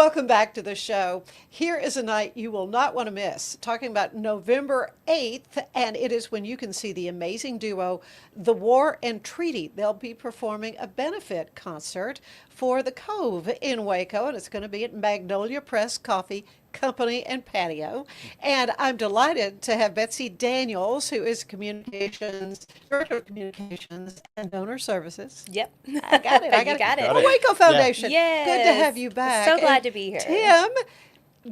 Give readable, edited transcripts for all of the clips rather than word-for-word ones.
Welcome back to the show. Here is a night you will not want to miss. Talking about November 8th, and it is when you can see the amazing duo, The War and Treaty. They'll be performing a benefit concert for The Cove in Waco, and it's going to be at Magnolia Press Coffee Company and Patio. And I'm delighted to have Betsy Daniels, who is Director of Communications and Donor Services. Yep. I got it. I got You got it. it. The Waco Foundation. Yes. Good to have you back. So glad And to be here. Tim,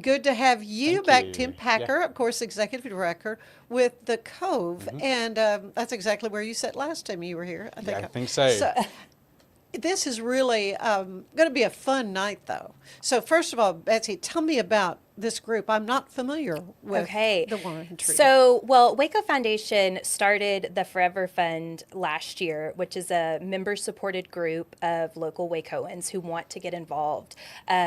good to have you Thank back. you. Tim Packer, Yeah. of course, Executive Director with The Cove. And that's exactly where you sat last time you were here. Yeah, I think so. This is really going to be a fun night, though. So first of all, Betsy, tell me about this group. I'm not familiar with the Warren Treaty. So, Waco Foundation started the Forever Fund last year, which is a member-supported group of local Wacoans who want to get involved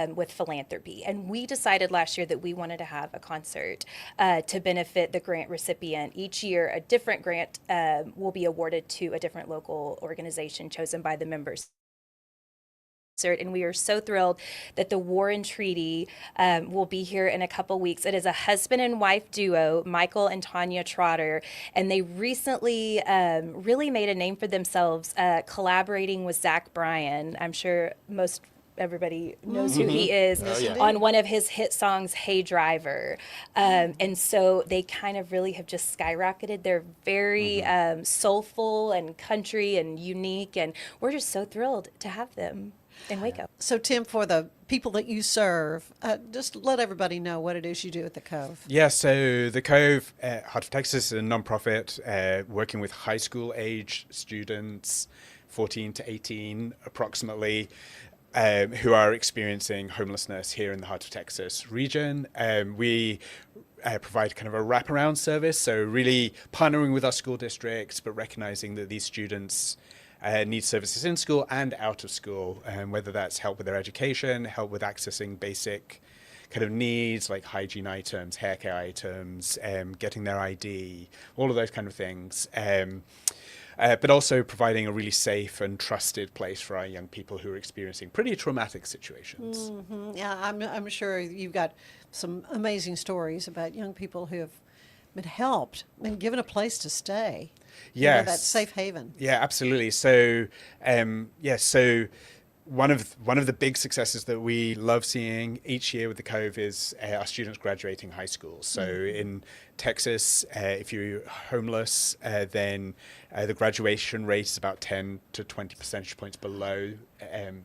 with philanthropy. And we decided last year that we wanted to have a concert to benefit the grant recipient. Each year, a different grant will be awarded to a different local organization chosen by the members. And we are so thrilled that the War and Treaty will be here in a couple weeks. It is a husband and wife duo, Michael and Tanya Trotter, and they recently really made a name for themselves collaborating with Zach Bryan. I'm sure everybody knows who he is, on one of his hit songs, Hey Driver. And so they kind of really have just skyrocketed. They're very soulful and country and unique, and we're just so thrilled to have them in Waco. So, Tim, for the people that you serve, just let everybody know what it is you do at The Cove. Yeah, so The Cove, Heart of Texas, is a nonprofit working with high school age students, 14 to 18 approximately, who are experiencing homelessness here in the Heart of Texas region. We provide kind of a wraparound service, so really partnering with our school districts, but recognizing that these students need services in school and out of school, whether that's help with their education, help with accessing basic kind of needs like hygiene items, hair care items, getting their ID, all of those kind of things. But also providing a really safe and trusted place for our young people who are experiencing pretty traumatic situations. Yeah, I'm sure you've got some amazing stories about young people who have been helped and given a place to stay. Yes. That safe haven. Yeah, absolutely. So, so one of the big successes that we love seeing each year with the Cove is our students graduating high school. So in Texas, if you're homeless, then the graduation rate is about 10 to 20 percentage points below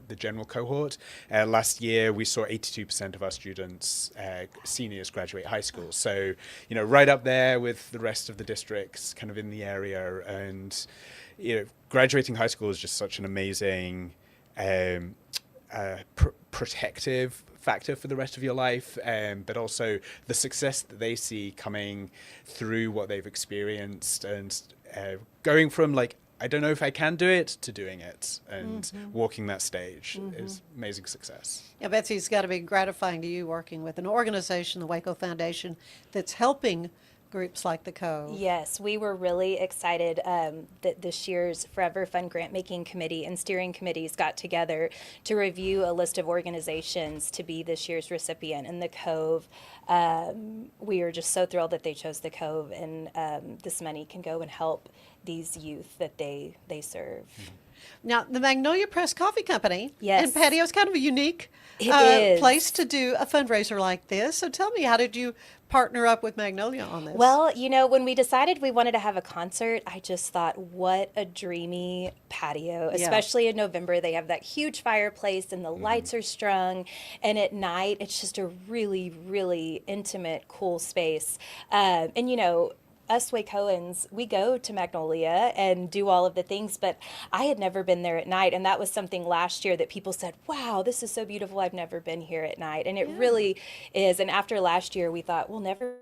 the general cohort. Last year, we saw 82% of our students, seniors, graduate high school. So, right up there with the rest of the districts kind of in the area. And, graduating high school is just such an amazing protective factor for the rest of your life, but also the success that they see coming through what they've experienced and going from like, I don't know if I can do it, to doing it and walking that stage is amazing success. Yeah, Betsy, it's got to be gratifying to you working with an organization, the Waco Foundation, that's helping groups like The Cove. Yes, we were really excited that this year's Forever Fund Grant Making Committee and steering committees got together to review a list of organizations to be this year's recipient. And The Cove, we are just so thrilled that they chose The Cove, and this money can go and help these youth that they serve. Now, the Magnolia Press Coffee Company Yes. and Patio is kind of a unique It is. place to do a fundraiser like this. So tell me, how did you partner up with Magnolia on this? Well, when we decided we wanted to have a concert, I just thought, what a dreamy patio, especially in November. They have that huge fireplace and the lights are strung. And at night, it's just a really, really intimate, cool space. And, us Wacoans, we go to Magnolia and do all of the things, but I had never been there at night. And that was something last year that people said, wow, this is so beautiful. I've never been here at night. And it really is. And after last year, we thought, we'll never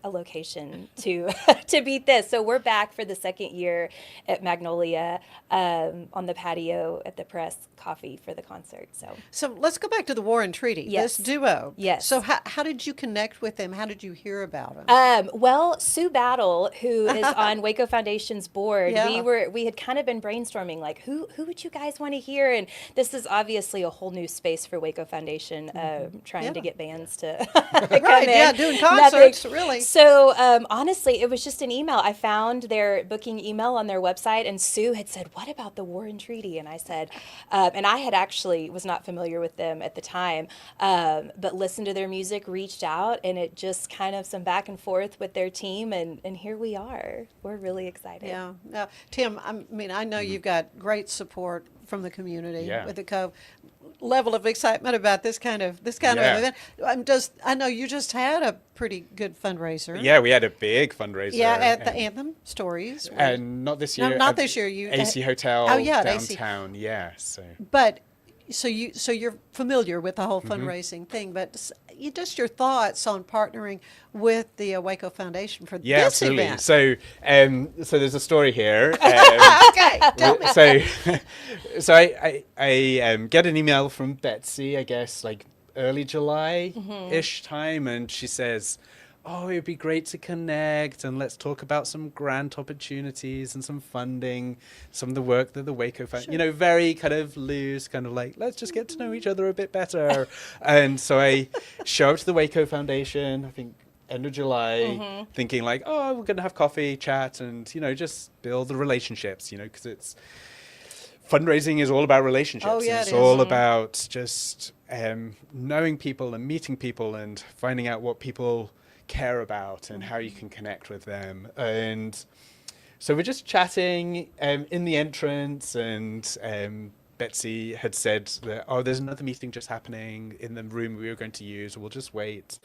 a location to to beat this. So we're back for the second year at Magnolia on the patio at the Press Coffee for the concert. So let's go back to the War and Treaty. Yes. This duo. Yes. So how did you connect with them? How did you hear about them? Well, Sue Battle, who is on Waco Foundation's board, Yeah. we had kind of been brainstorming like who would you guys want to hear? And this is obviously a whole new space for Waco Foundation, trying Yeah. to get bands to come Right, in. yeah, doing Nothing. concerts, really. So honestly, it was just an email. I found their booking email on their website, and Sue had said, "What about the War and Treaty?" And I said, and I had actually was not familiar with them at the time, but listened to their music, reached out, and it just kind of some back and forth with their team, and here we are. We're really excited. Yeah. Now, Tim, I know you've got great support from the community Yeah. with the Cove. Level of excitement about this kind of Yeah. event. I know you just had a pretty good fundraiser. Yeah, we had a big fundraiser. Yeah, at the Anthem Stories. And not this No, year. not at this year, you- AC Hotel Oh, yeah, at AC. downtown. Yeah, so. But so you're familiar with the whole Mm-hmm. fundraising thing, but just your thoughts on partnering with the Waco Foundation for Yeah, this absolutely. event. So there's a story here. Okay, tell me. So I get an email from Betsy, I guess, like early July-ish time, and she says, "Oh, it'd be great to connect, and let's talk about some grant opportunities and some funding, some of the work that the Waco Foundation, very kind of loose, kind of like, let's just get to know each other a bit better." And so I show up to the Waco Foundation, I think end of July, thinking like, oh, we're going to have coffee, chat, and, just build the relationships, because it's fundraising is all about relationships. Oh, yeah, it's it is. all about just knowing people and meeting people and finding out what people care about and how you can connect with them. And so we're just chatting in the entrance, and Betsy had said that, oh, there's another meeting just happening in the room we were going to use. We'll just wait.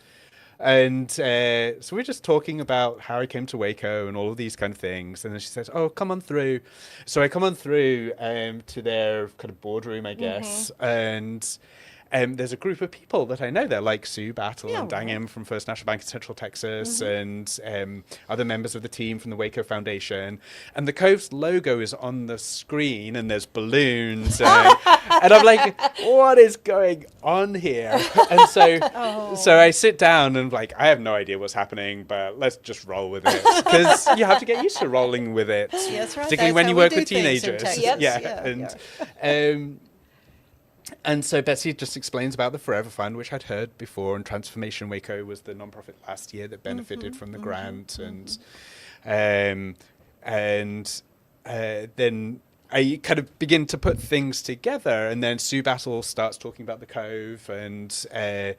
And so we're just talking about how I came to Waco and all of these kind of things. And then she says, oh, come on through. So I come on through to their kind of boardroom, I guess. And there's a group of people that I know there, like Sue Battle Yeah, and Dang right. Im from First National Bank in Central Texas, and other members of the team from the Waco Foundation. And the Cove's logo is on the screen, and there's balloons. And I'm like, what is going on here? And so I sit down and like, I have no idea what's happening, but let's just roll with it. Because you have to get used to rolling with it. That's right. Particularly That's when how you we work do with things in teenagers. Texas. Yep. Yeah. And so Betsy just explains about the Forever Fund, which I'd heard before, and Transformation Waco was the nonprofit last year that benefited from the grant, and then I kind of begin to put things together, and then Sue Battle starts talking about the Cove and the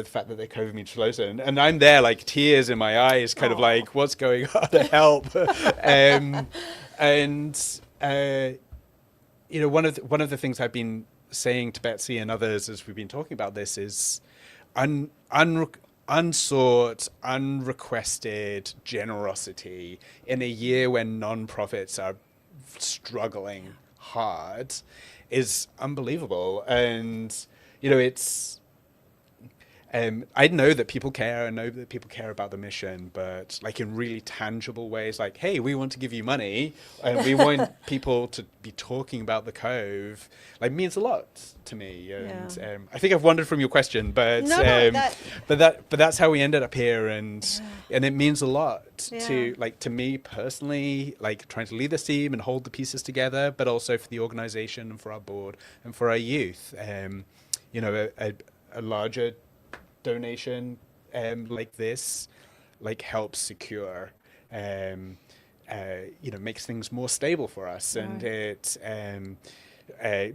fact that the Cove means floater, and I'm there like tears in my eyes, kind of like, what's going on? Help! One of the things I've been saying to Betsy and others as we've been talking about this is unsought, unrequested generosity in a year when nonprofits are struggling hard is unbelievable. And it's I know that people care. I know that people care about the mission, but like in really tangible ways, like, hey, we want to give you money and we want people to be talking about the Cove, like means a lot to me. And I think I've wandered from your question, but but that's how we ended up here, and it means a lot to me personally, like trying to lead this team and hold the pieces together, but also for the organization and for our board and for our youth. A larger donation like this helps secure makes things more stable for us, and it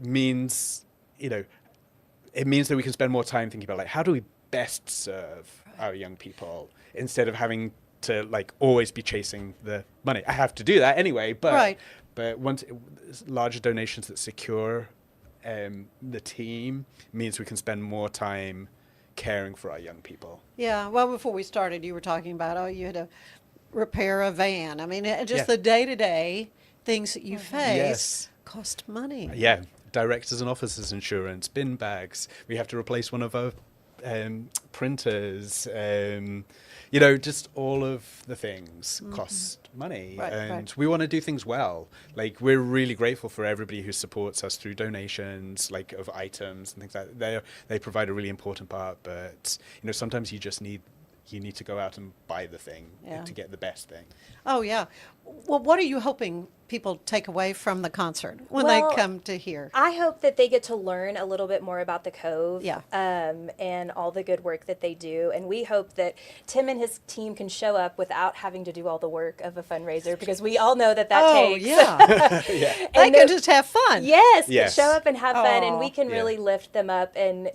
means it means that we can spend more time thinking about how do we best serve our young people instead of having to always be chasing the money. I have to do that anyway, but once larger donations that secure the team means we can spend more time caring for our young people. Yeah, well, before we started, you were talking about, you had to repair a van. I mean, the day-to-day things that you face cost money. Yeah, directors and officers insurance, bin bags. We have to replace one of our printers, just all of the things cost money. Right. We want to do things well. Like, we're really grateful for everybody who supports us through donations, like of items and things like that. They provide a really important part, but sometimes you need to go out and buy the thing to get the best thing. Oh, yeah. Well, what are you hoping people take away from the concert when Well, they come to here? I hope that they get to learn a little bit more about the Cove, Yeah. and all the good work that they do. And we hope that Tim and his team can show up without having to do all the work of a fundraiser, because we all know that takes. Yeah. They can just have fun. Yes, show up and have fun, and we can Yeah. really lift them up. And,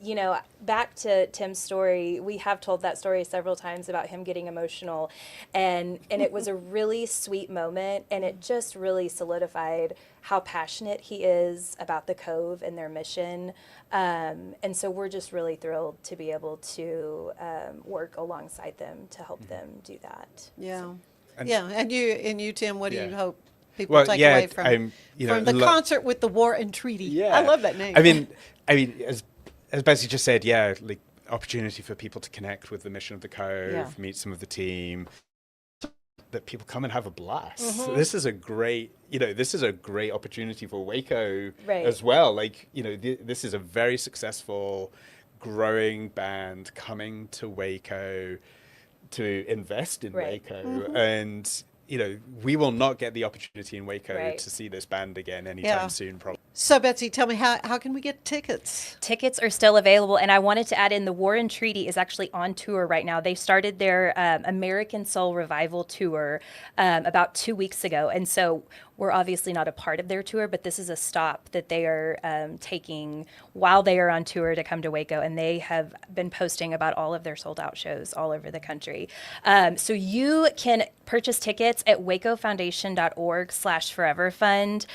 back to Tim's story, we have told that story several times about him getting emotional, and it was a really sweet moment, and it just really solidified how passionate he is about the Cove and their mission. And so we're just really thrilled to be able to work alongside them to help them do that. Yeah. And- And you, Tim, what do you Yeah. hope people take away from the concert with the War and Treaty? Yeah. I love that name. I mean, as Betsy just said, like, opportunity for people to connect with the mission of the Cove, meet some of the team, that people come and have a blast. This is a great, opportunity for Waco as well. Like, this is a very successful, growing band coming to Waco to invest in Waco. And, we will not get the opportunity in Waco to see this band again anytime soon, probably. So, Betsy, tell me, how can we get tickets? Tickets are still available, and I wanted to add in the War and Treaty is actually on tour right now. They started their American Soul Revival tour about 2 weeks ago, and so we're obviously not a part of their tour, but this is a stop that they are taking while they are on tour to come to Waco, and they have been posting about all of their sold-out shows all over the country. So you can purchase tickets at wacofoundation.org/foreverfund.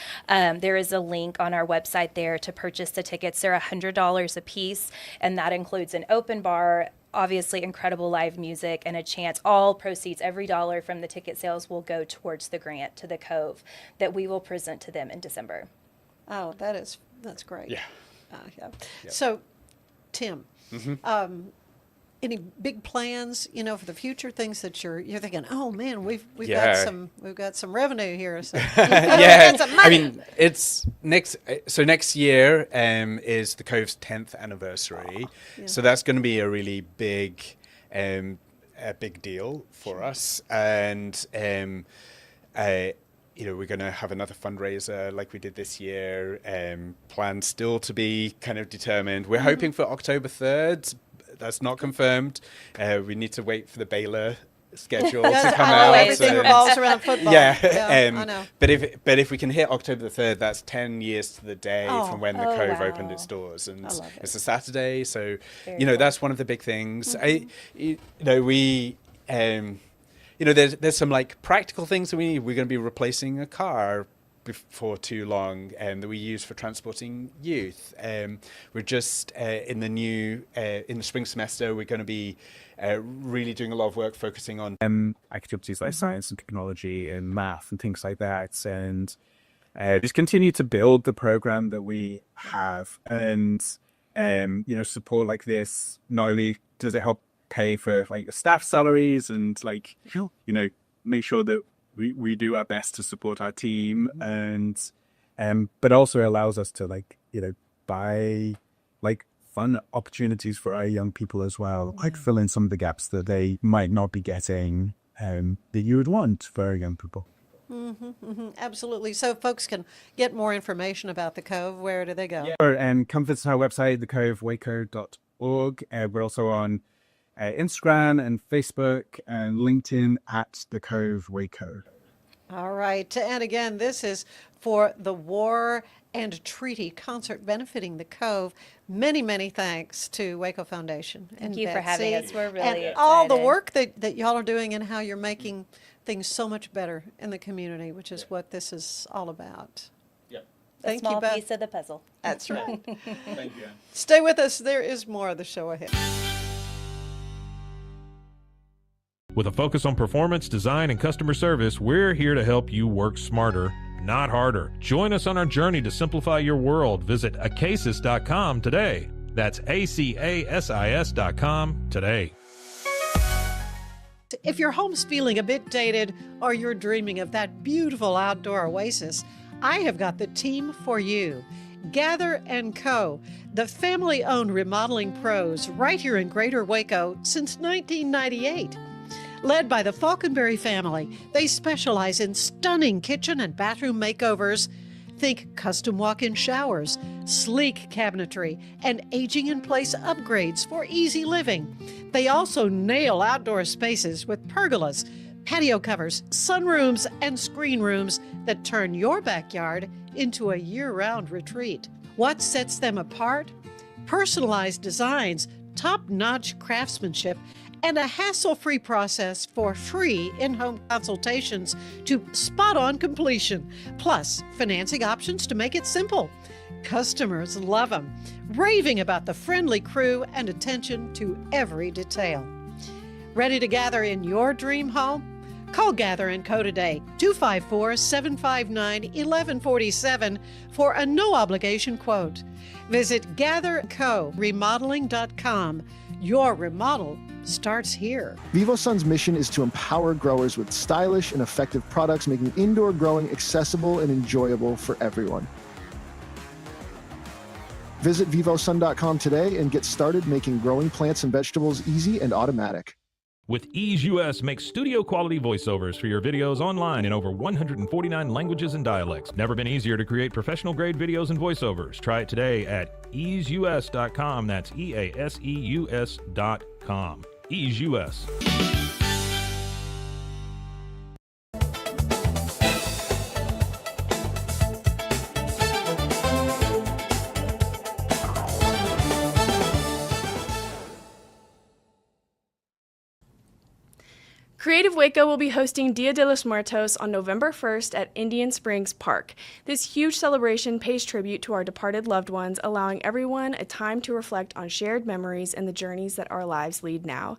There is a link on our website there to purchase the tickets. They're $100 a piece, and that includes an open bar, obviously incredible live music, and a chance. All proceeds, every dollar from the ticket sales, will go towards the grant to the Cove that we will present to them in December. Oh, that's great. Yeah. So, Tim, any big plans, for the future? Things that you're thinking, oh man, we've got some revenue here. So we've got some money. I mean, it's next year is the Cove's 10th anniversary, so that's going to be a really big deal for us, and we're going to have another fundraiser like we did this year. Plans still to be kind of determined. We're hoping for October 3rd. That's not confirmed. We need to wait for the Baylor schedule to come out. Everything revolves around football. I know. But if we can hit October the 3rd, that's 10 years to the day from when the Cove opened its doors, and it's a Saturday. So that's one of the big things. There's some like practical things that we're going to be replacing a car before too long, that we use for transporting youth. We're just in the spring semester, we're going to be really doing a lot of work focusing on activities like science and technology and math and things like that, and just continue to build the program that we have, and support like this. Not only does it help pay for like staff salaries and make sure that we do our best to support our team, and but also allows us to buy fun opportunities for our young people as well, fill in some of the gaps that they might not be getting that you would want for our young people. Absolutely. So folks can get more information about the Cove. Where do they go? And come visit our website, thecovewaco.org. We're also on Instagram and Facebook and LinkedIn at The Cove Waco. All right. And again, this is for the War and Treaty concert benefiting the Cove. Many, many thanks to Waco Foundation. Thank you for having us. We're really excited. All the work that y'all are doing and how you're making things so much better in the community, which is what this is all about. Thank a small you, Beth. piece of the puzzle. That's right. Thank you. Stay with us. There is more of the show ahead. With a focus on performance, design, and customer service, we're here to help you work smarter, not harder. Join us on our journey to simplify your world. Visit acasis.com today. That's ACASIS.com today. If your home's feeling a bit dated or you're dreaming of that beautiful outdoor oasis, I have got the team for you. Gather & Co., the family-owned remodeling pros right here in Greater Waco since 1998. Led by the Falconberry family, they specialize in stunning kitchen and bathroom makeovers. Think custom walk-in showers, sleek cabinetry, and aging-in-place upgrades for easy living. They also nail outdoor spaces with pergolas, patio covers, sunrooms, and screen rooms that turn your backyard into a year-round retreat. What sets them apart? Personalized designs, top-notch craftsmanship, and a hassle-free process for free in-home consultations to spot-on completion, plus financing options to make it simple. Customers love them, raving about the friendly crew and attention to every detail. Ready to gather in your dream home? Call Gather & Co. today, 254-759-1147 for a no-obligation quote. Visit GatherCoRemodeling.com. Your remodel starts here. VivoSun's mission is to empower growers with stylish and effective products, making indoor growing accessible and enjoyable for everyone. Visit VivoSun.com today and get started making growing plants and vegetables easy and automatic. With Ease US, make studio quality voiceovers for your videos online in over 149 languages and dialects. Never been easier to create professional grade videos and voiceovers. Try it today at easeus.com. That's EASEUS.com. Ease US. Creative Waco will be hosting Dia de los Muertos on November 1st at Indian Springs Park. This huge celebration pays tribute to our departed loved ones, allowing everyone a time to reflect on shared memories and the journeys that our lives lead now.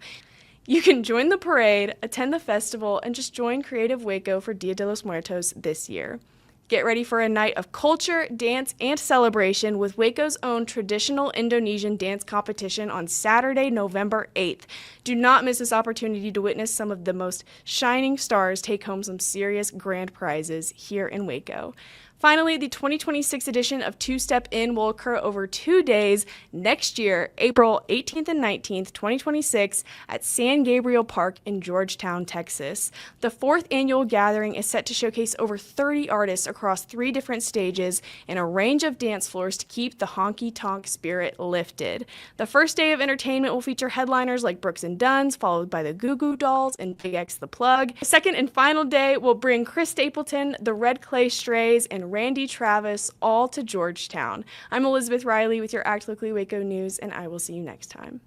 You can join the parade, attend the festival, and just join Creative Waco for Dia de los Muertos this year. Get ready for a night of culture, dance, and celebration with Waco's own traditional Indonesian dance competition on Saturday, November 8th. Do not miss this opportunity to witness some of the most shining stars take home some serious grand prizes here in Waco. Finally, the 2026 edition of Two Step In will occur over 2 days next year, April 18th and 19th, 2026, at San Gabriel Park in Georgetown, Texas. The 4th annual gathering is set to showcase over 30 artists across 3 different stages and a range of dance floors to keep the honky-tonk spirit lifted. The first day of entertainment will feature headliners like Brooks and Dunn's, followed by the Goo Goo Dolls and Big X the Plug. The second and final day will bring Chris Stapleton, the Red Clay Strays, and Randy Travis, all to Georgetown. I'm Elizabeth Riley with your Act Locally Waco News, and I will see you next time.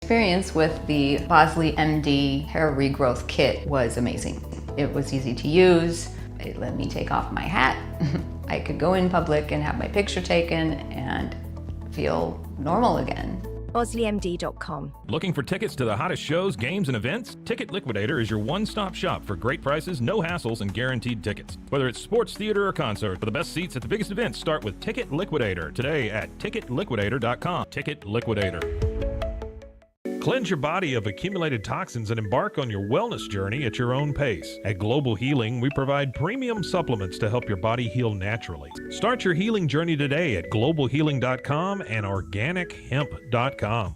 Experience with the Bosley MD hair regrowth kit was amazing. It was easy to use. It let me take off my hat. I could go in public and have my picture taken and feel normal again. BosleyMD.com. Looking for tickets to the hottest shows, games, and events? Ticket Liquidator is your one-stop shop for great prices, no hassles, and guaranteed tickets. Whether it's sports, theater, or concert, for the best seats at the biggest events, start with Ticket Liquidator today at ticketliquidator.com. Ticket Liquidator. Cleanse your body of accumulated toxins and embark on your wellness journey at your own pace. At Global Healing, we provide premium supplements to help your body heal naturally. Start your healing journey today at globalhealing.com and organichemp.com.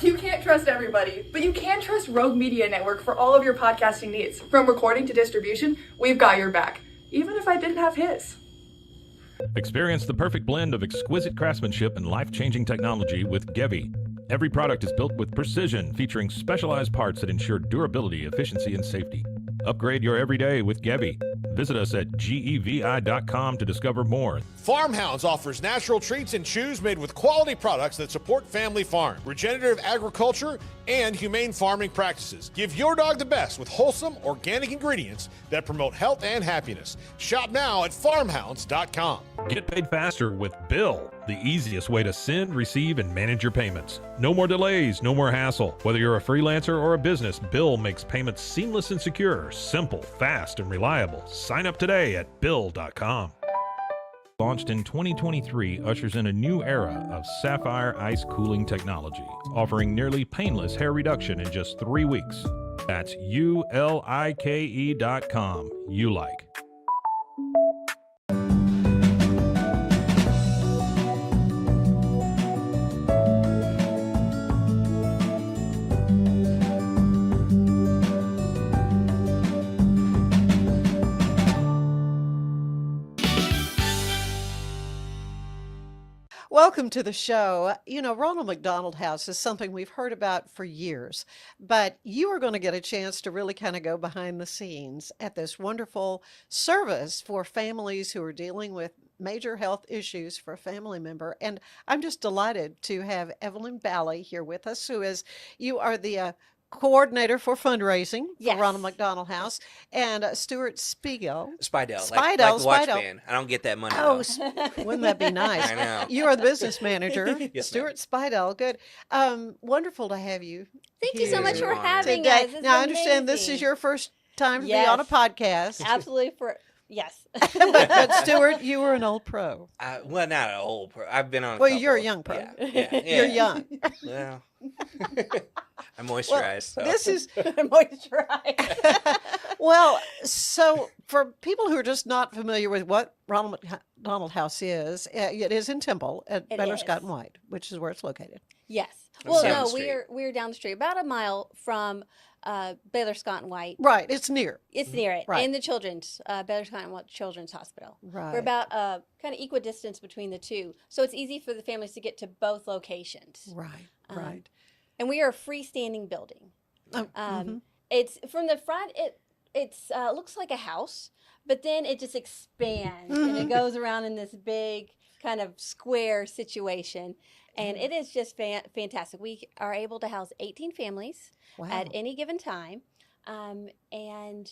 You can't trust everybody, but you can trust Rogue Media Network for all of your podcasting needs. From recording to distribution, we've got your back, even if I didn't have his. Experience the perfect blend of exquisite craftsmanship and life-changing technology with Gevi. Every product is built with precision, featuring specialized parts that ensure durability, efficiency, and safety. Upgrade your everyday with Gevi. Visit us at gevi.com to discover more. Farmhounds offers natural treats and chews made with quality products that support family farm, regenerative agriculture, and humane farming practices. Give your dog the best with wholesome, organic ingredients that promote health and happiness. Shop now at farmhounds.com. Get paid faster with Bill, the easiest way to send, receive, and manage your payments. No more delays, no more hassle. Whether you're a freelancer or a business, Bill makes payments seamless and secure, simple, fast, and reliable. Sign up today at Bill.com. Launched in 2023, ushers in a new era of sapphire ice cooling technology, offering nearly painless hair reduction in just 3 weeks. That's ULIKE.com. You like. Welcome to the show. You know, Ronald McDonald House is something we've heard about for years, but you are going to get a chance to really kind of go behind the scenes at this wonderful service for families who are dealing with major health issues for a family member. And I'm just delighted to have Evelyn Balli here with us, you are the coordinator for fundraising for Ronald McDonald House, and Stuart Speidel. Speidel, like the watch band. I don't get that money. Oh, wouldn't that be nice? I know. You are the business manager, Yes, Stuart Speidel. Good. Wonderful to have you. Thank you so much for having today. us. It's Now, I understand this amazing. is your first time to be on a podcast. Absolutely. Yes. but Stuart, you were an old pro. Well, not an old pro. I've been on. Well, you're a young pro. Yeah. You're young. Well, I moisturize. Well, this is moisturize. Well, so for people who are just not familiar with what Ronald McDonald House is, it is in Temple at Better Scott and White, which is where it's located. Yes. On Well, Seventh no, Street. we're down the street, about a mile from Baylor Scott and White. Right. It's near. It's near it, Right. in the children's Baylor Scott and White Children's Hospital. Right. We're about kind of equidistance between the two, so it's easy for the families to get to both locations. Right. Right. And we are a freestanding building. Mhm. It's from the front. It's looks like a house, but then it just expands and it goes around in this big kind of square situation, and it is just fantastic. We are able to house 18 families at any given time, and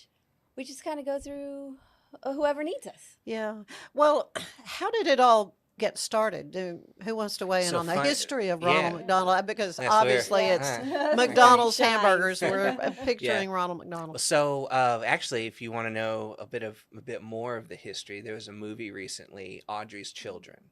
we just kind of go through whoever needs us. Yeah. Well, how did it all get started? Who wants to weigh in So on the fun- history of yeah. Ronald McDonald? Because That's where- obviously it's Huh. McDonald's Franchise. hamburgers. We're picturing Yeah. Ronald McDonald. So, actually, if you want to know a bit more of the history, there was a movie recently, Audrey's Children.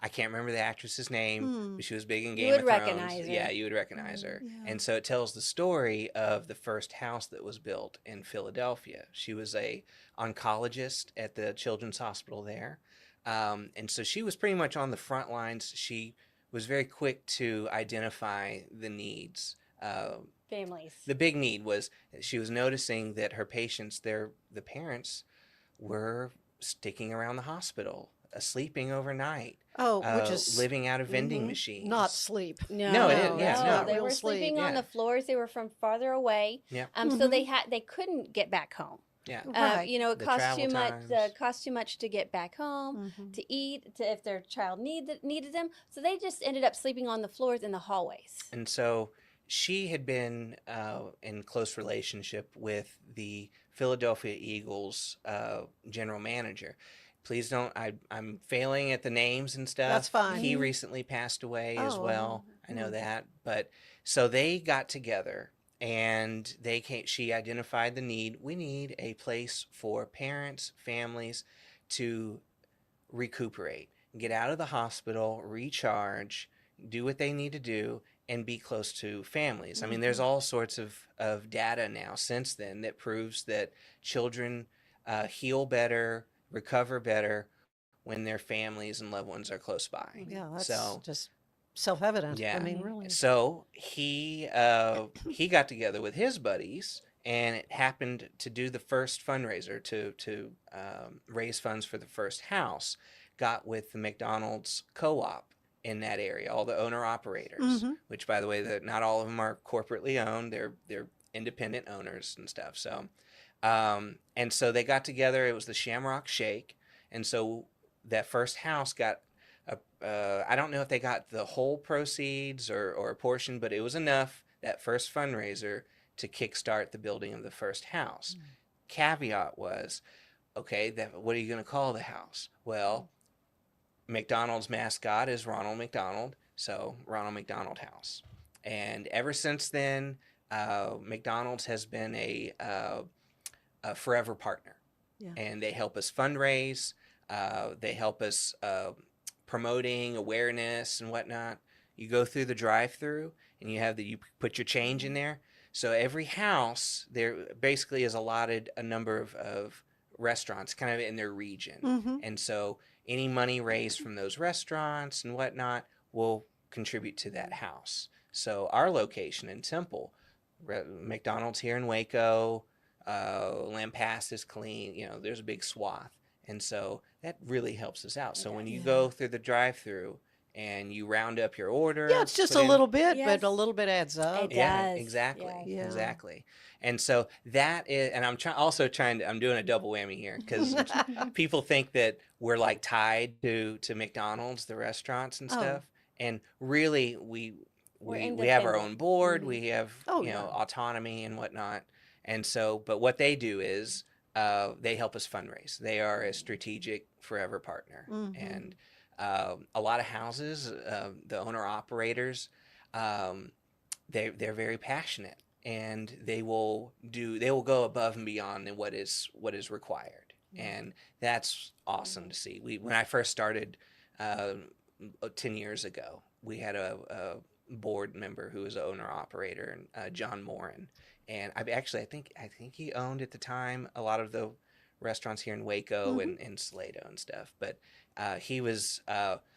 I can't remember the actress's name, but she was big in Game would of Thrones. recognize her. Yeah, you would recognize her. And so it tells the story of the first house that was built in Philadelphia. She was a oncologist at the Children's Hospital there. And so she was pretty much on the front lines. She was very quick to identify the needs. Families. The big need was she was noticing that her patients, the parents, were sticking around the hospital, sleeping overnight. Oh, which is living out of vending machines. not sleep. No, it is. Yeah, it's no. not They real were sleep. sleeping on Yeah. the floors. They were from farther away. Yeah. So they couldn't get back home. Yeah. Right. You know, it The costs travel too much. times. Cost too much to get back home, Mhm. to eat, if their child needed them. So they just ended up sleeping on the floors in the hallways. And so she had been in close relationship with the Philadelphia Eagles general manager. Please don't. I'm failing at the names and stuff. That's fine. He recently passed away as Oh, well. I know that. But so they got together and she identified the need. We need a place for parents, families to recuperate, get out of the hospital, recharge, do what they need to do, and be close to families. I mean, there's all sorts of data now since then that proves that children heal better, recover better when their families and loved ones are close by. Yeah, that's so, just self-evident. yeah. I mean, really. So he got together with his buddies, and it happened to do the first fundraiser to raise funds for the first house. Got with the McDonald's co-op in that area, all the owner operators, which, by the way, not all of them are corporately owned. They're independent owners and stuff. So And so they got together. It was the Shamrock Shake. And so that first house got, I don't know if they got the whole proceeds or a portion, but it was enough, that first fundraiser, to kickstart the building of the first house. Caveat was, okay, what are you going to call the house? Well, McDonald's mascot is Ronald McDonald, so Ronald McDonald House. And ever since then, McDonald's has been a forever partner. Yeah. And they help us fundraise. They help us promoting awareness and whatnot. You go through the drive-through and you put your change in there. So every house there basically is allotted a number of restaurants kind of in their region. And so any money raised from those restaurants and whatnot will contribute to that house. So our location in Temple, McDonald's here in Waco, Lampasas, Killeen, there's a big swath. And so that really helps us out. So when you go through the drive-through and you round up your order. Yeah, it's just a little bit, but a little bit adds up. It Yeah, does. exactly. Yeah. Exactly. And so that is, and I'm I'm doing a double whammy here because people think that we're like tied to McDonald's, the restaurants and stuff. And really we have our own board, we have, autonomy and whatnot. And so, but what they do is, they help us fundraise. They are a strategic forever partner. And a lot of houses, the owner operators, they're very passionate, and they will go above and beyond what is required. And that's awesome to see. When I first started 10 years ago, we had a board member who was an owner operator, John Morin. And I think he owned at the time a lot of the restaurants here in Waco and Salado and stuff. But he was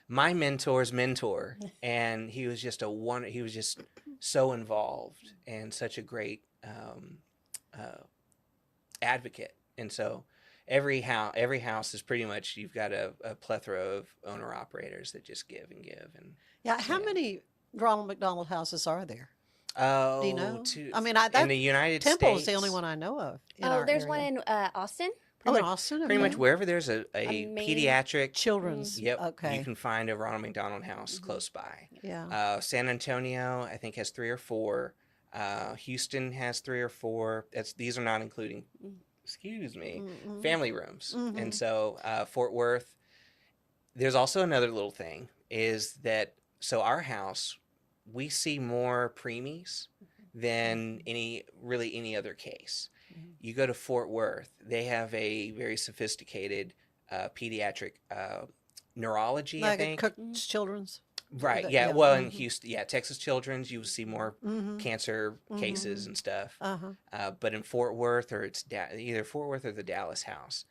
my mentor's mentor, and he was just he was just so involved and such a great advocate. And so every house is pretty much, you've got a plethora of owner operators that just give and give. And how many Ronald McDonald houses are there? Oh, do you know? In the United States, Temple is the only one I know of. There's one in Austin. In Austin? Pretty much wherever there's a pediatric children's. Yep. Okay. You can find a Ronald McDonald House close by. Yeah. San Antonio, I think, has 3 or 4. Houston has 3 or 4. These are not including, family rooms. And so Fort Worth. There's also another little thing is that, so our house, we see more preemies than any other case. You go to Fort Worth, they have a very sophisticated pediatric neurology, like I think. Cook's Children's. Right, yeah. Well, in Houston, Texas Children's, you will see more cancer cases and stuff. But in Fort Worth, or it's either Fort Worth or the Dallas house,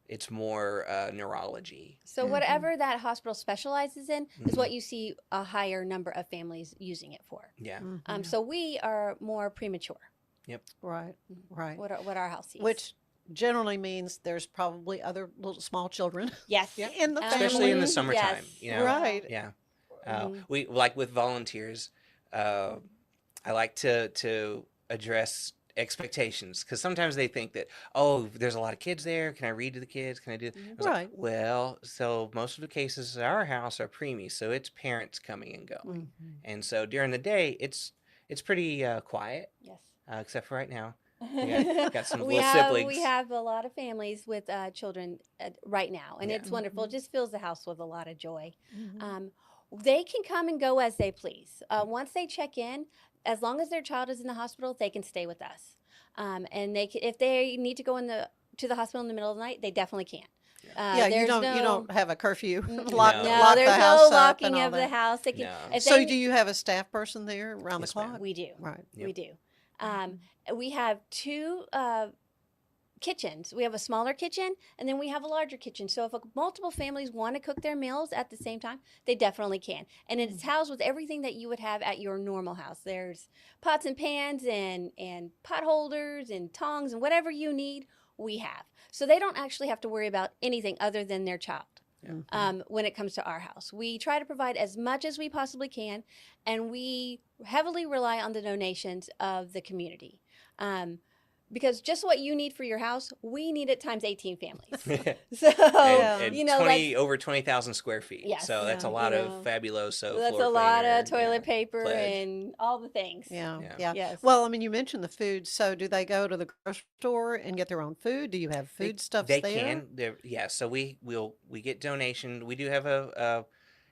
it's more neurology. So whatever that hospital specializes in is what you see a higher number of families using it for. Yeah. So we are more premature. Yep. Right. What our house sees. Which generally means there's probably other little small children. Yes. In the family. Especially in the summertime. Yes. Right. Yeah. We like with volunteers. I like to address expectations, because sometimes they think that, there's a lot of kids there, can I read to the kids, can I do right. Well, so most of the cases at our house are preemies, so it's parents coming and going. And so during the day it's pretty quiet. Yes. Except for right now. Got some little siblings. We have a lot of families with children right now, and it's wonderful. It just fills the house with a lot of joy. They can come and go as they please. Once they check in, as long as their child is in the hospital, they can stay with us. And if they need to go to the hospital in the middle of the night, they definitely can. You don't have a curfew. Lock there's the house no locking of the house. They can, so do you have a staff person there around the clock? We do. Right. Yep. We do. We have 2 kitchens. We have a smaller kitchen, and then we have a larger kitchen. So if multiple families want to cook their meals at the same time, they definitely can. And it's housed with everything that you would have at your normal house. There's pots and pans and pot holders and tongs and whatever you need, we have. So they don't actually have to worry about anything other than their child. When it comes to our house, we try to provide as much as we possibly can, and we heavily rely on the donations of the community. because just what you need for your house, we need it times 18 families. So, and you know, 20 over 20,000 square feet. Yes. So that's a lot of fabuloso. That's floor a lot cleaner, of toilet paper pledge. and all the things. Yeah. Yeah. Yes. Well, I mean, you mentioned the food. So do they go to the grocery store and get their own food? Do you have foodstuffs They there? can. Yeah. So we get donation. We do have a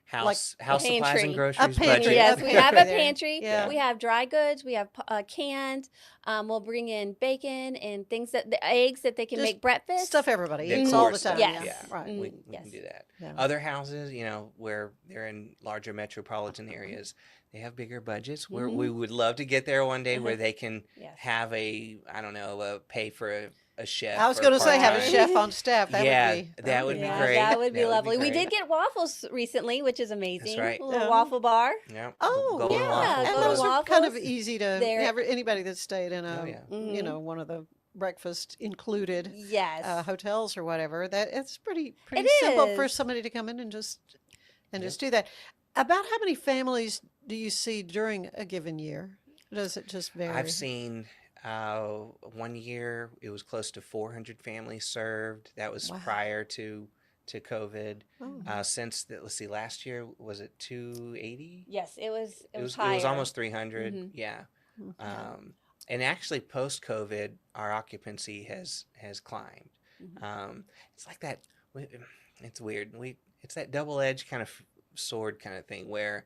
house Like supplies pantry. and A groceries pantry. budget. Yes, Okay. we have a There. pantry. Yeah. We have dry goods. We have canned. We'll bring in bacon and things the eggs that they can Just make breakfast. Stuff everybody The eats core all the stuff, time. Yes. Yeah, Right. we Yes. can do that. Yeah. Other houses, you know, where they're in larger metropolitan areas, they have bigger budgets. Where we would love to get there one day where they can Yes. have pay for a chef. I was or going to say have a part-time. chef on staff. That Yeah, would be that would be Yeah, great. that would be That would be lovely. We great. did get waffles recently, which is amazing. right. A little Yeah. waffle bar. Yeah. Oh, Golden yeah, waffles. And go to those are kind of Waffles. easy to They're- anybody that stayed in a Oh, yeah. you know, one of the breakfast included Yes. hotels or whatever. That it's pretty It simple for is. somebody to come in and just do that. About how many families do you see during a given year? Does it just vary? I've seen 1 year it was close to 400 families served. That was Wow. prior to COVID. Oh. Since let's see, last year was it 280? Yes, it was. It was It was higher. almost 300. Mhm. Yeah. And actually, post COVID, our occupancy has climbed. It's like that. It's weird. It's that double edged kind of sword kind of thing where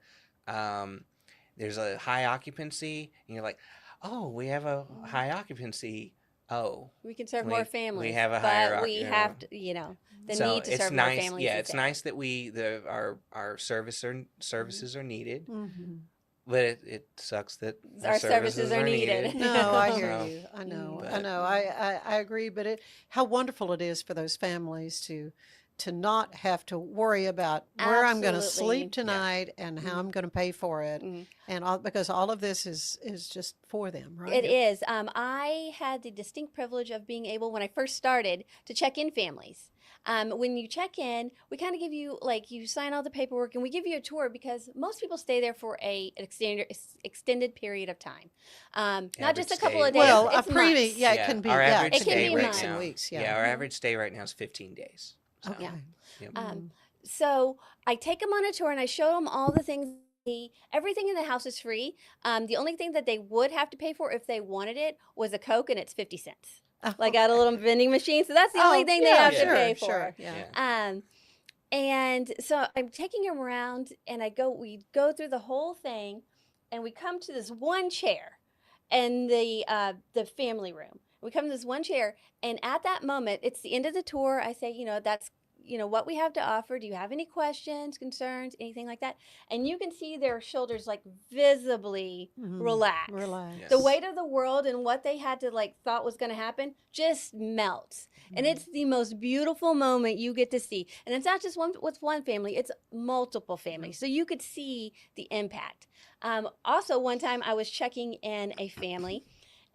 there's a high occupancy, and you're like, oh, we have a high occupancy. Oh, We can serve we- more we families. have a higher but oc- we yeah. have to, the so need to it's serve nice. more families. Yeah, is it's there. nice that our services are needed, Mhm. but it sucks that Our services are needed. No, I hear So, you. I know. I but- know. I agree. But how wonderful it is for those families to not have to worry about where I'm going to Absolutely. sleep tonight and how I'm going to pay for it, and because all of this is just for them, right? It is. I had the distinct privilege of being able, when I first started, to check in families. When you check in, we kind of give you, you sign all the paperwork and we give you a tour because most people stay there for an extended period of time. Not just a Average couple of stay. days. Well, it's a preemie, months. yeah, it can be. Our Yeah, average it can stay be right weeks now. and weeks. Yeah, Yeah. our average stay right now is 15 days. So, Okay. yep. So I take them on a tour and I show them all the things. Everything in the house is free. The only thing that they would have to pay for if they wanted it was a Coke, and it's 50 cents. Like at a little vending machine. So that's the only thing they have to pay for. Sure, yeah. And so I'm taking them around, and we go through the whole thing, and we come to this one chair, in the family room. We come to this one chair, and at that moment, it's the end of the tour. I say, that's what we have to offer. Do you have any questions, concerns, anything like that? And you can see their shoulders visibly relax. Relax. The weight of the world and what they had to thought was going to happen just melts. And it's the most beautiful moment you get to see. And it's not just with one family, it's multiple families. So you could see the impact. Also, one time I was checking in a family,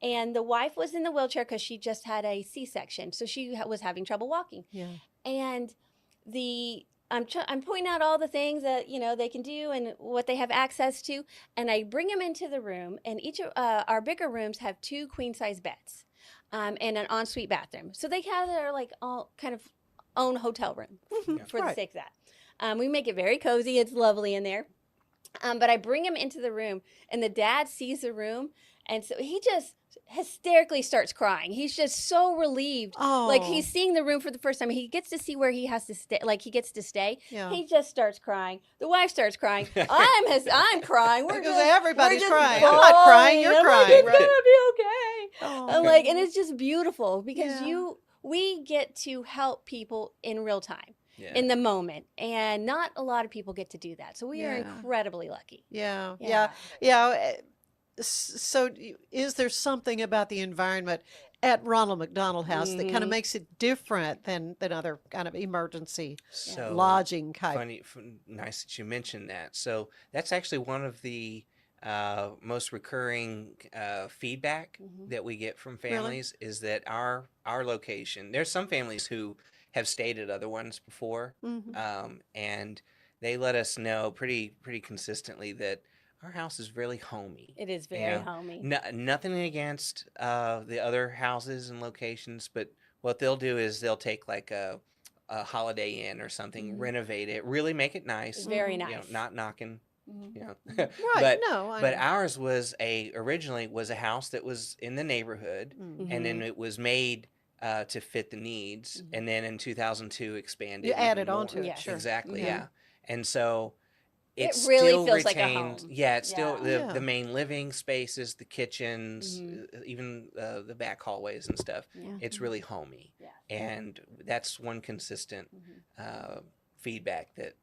and the wife was in the wheelchair because she just had a C-section. So she was having trouble walking. Yeah. And I'm pointing out all the things that they can do and what they have access to, and I bring them into the room. And each of our bigger rooms have 2 queen-size beds, and an ensuite bathroom. So they have their all kind of own hotel room for the sake of that. We make it very cozy. It's lovely in there. But I bring him into the room, and the dad sees the room, and so he just hysterically starts crying. He's just so relieved. Like he's seeing the room for the first time. He gets to see where he has to stay. He gets to stay. Yeah. He just starts crying. The wife starts crying. I'm crying. Because everybody's crying. I'm I'm not crying. You're crying. It's right. gonna be okay. Oh, And it's just beautiful because Yeah. we get to help people in real time. Yeah. In the moment, and not a lot of people get to do that, so we are Yeah. incredibly lucky. Yeah. Yeah. So, is there something about the environment at Ronald McDonald House that kind of makes it different than other kind of emergency So lodging type? nice that you mentioned that. So that's actually one of the most recurring feedback that we get from families is that our location. There's some families who have stayed at other ones before, and they let us know pretty consistently that our house is really homey. It is you very know. homey. Nothing against the other houses and locations, but what they'll do is they'll take like a Holiday Inn or something, renovate it, really make it nice. Very You know, nice. not knocking. You know, Right, but no, I but know. ours was originally was a house that was in the neighborhood, and then it was made to fit the needs, and then in 2002 expanded. You even added more. onto it, Yes. sure. Exactly, Mhm. yeah. And so It it really still feels like a retained, home. yeah, it's still Yeah. Yeah. the main living spaces, the kitchens, even the back hallways and stuff. Yeah. It's really homey, Yeah. and that's one consistent feedback that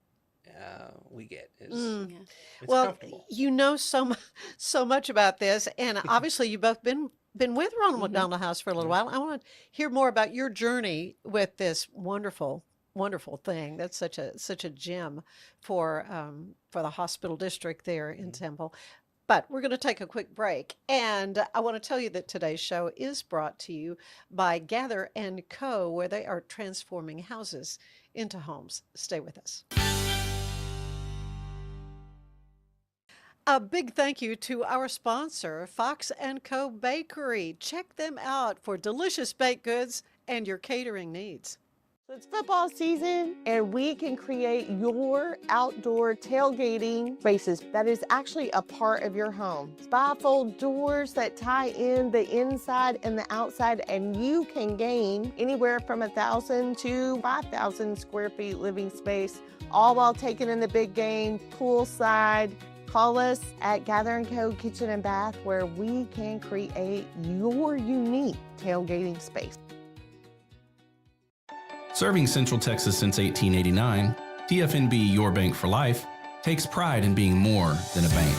we get is Yeah. it's Well, comfortable. you know so much about this, and obviously you've both been with Ronald McDonald House for a little while. I want to hear more about your journey with this wonderful thing. That's such a gem for the hospital district there in Temple. But we're going to take a quick break, and I want to tell you that today's show is brought to you by Gather & Co., where they are transforming houses into homes. Stay with us. A big thank you to our sponsor, Fox & Co. Bakery. Check them out for delicious baked goods and your catering needs. It's football season, and we can create your outdoor tailgating spaces that is actually a part of your home. Bifold doors that tie in the inside and the outside, and you can gain anywhere from 1,000 to 5,000 square feet living space, all while taking in the big game, poolside. Call us at Gather & Co. Kitchen and Bath, where we can create your unique tailgating space. Serving Central Texas since 1889, TFNB Your Bank for Life takes pride in being more than a bank.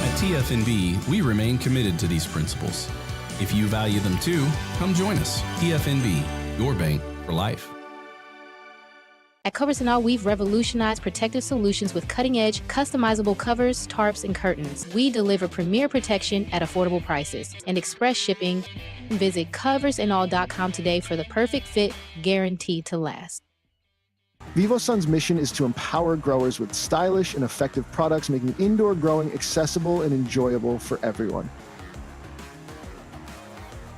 At TFNB, we remain committed to these principles. If you value them too, come join us. TFNB, Your Bank for Life. At Covers & All, we've revolutionized protective solutions with cutting-edge, customizable covers, tarps, and curtains. We deliver premier protection at affordable prices and express shipping. Visit coversandall.com today for the perfect fit, guaranteed to last. VivoSun's mission is to empower growers with stylish and effective products, making indoor growing accessible and enjoyable for everyone.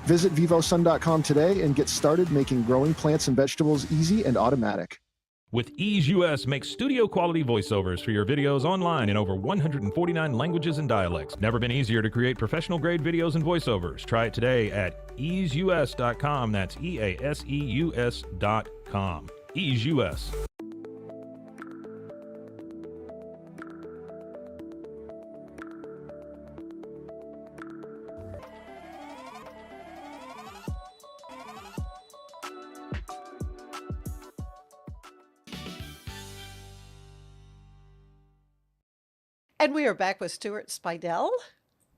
Visit vivosun.com today and get started making growing plants and vegetables easy and automatic. With Ease US, make studio quality voiceovers for your videos online in over 149 languages and dialects. Never been easier to create professional grade videos and voiceovers. Try it today at easeus.com. That's EASEUS.com. Ease US. And we are back with Stuart Speidel.